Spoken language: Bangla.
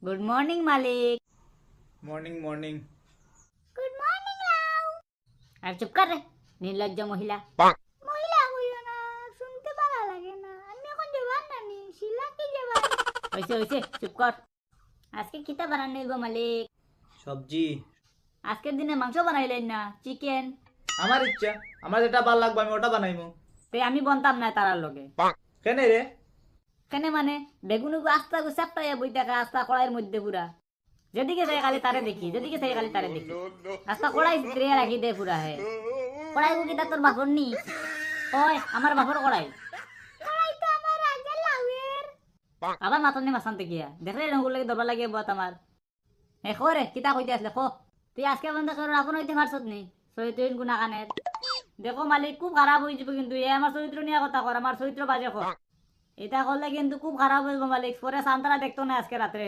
গুড মর্নিং মালিক। Morning morning. গুড মর্নিং লাউ। আর চুপ কর রে, নির্লজ্জ মহিলা। মহিলা হইও না, শুনতে ভালো লাগে না। আমি এখন জবান নানি, শিলা কি জবান? হইছে চুপ কর। আজকে কিতা বানানো হইব মালিক? সবজি। আজকের দিনে মাংস বানাইলেন না, চিকেন। আমার ইচ্ছা, আমার যেটা ভাল লাগবে আমি ওটা বানাইমু। তে আমি বনতাম না তারার লগে। কেন রে? কেন মানে বেগুন আস্তা চাপটাইয়া বই থাকা আস্তা কড়াইয়ের মধ্যে পুরা। যেদিকে যাই খালি তারে দেখি, যেদিকে যাই খালি তারে দেখি। আস্তা কড়াই ভিতরে রাখি দে পুরা হে। কড়াই কি তা তোর বাপর নি? ওই আমার বাপর কড়াই। কড়াই তো আমার আগে লাউয়ের। আবার মাথা নি মাসান্তে গিয়া দেখলে রঙগুলো লাগে দরবার লাগিয়ে বাত আমার। এ খরে কিতা কইতে আসলে খো। তুই আজকে বন্ধ করে আপন হইতে পারছত নি চরিত্র গুণা কানের। দেখো মালিক খুব খারাপ হয়ে যাবে কিন্তু এ আমার চরিত্র নিয়ে কথা কর, আমার চরিত্র বাজে কর। এটা করলে কিন্তু খুব খারাপ হইব মালিক, পরে সান্তারা দেখতো না আজকে রাত্রে।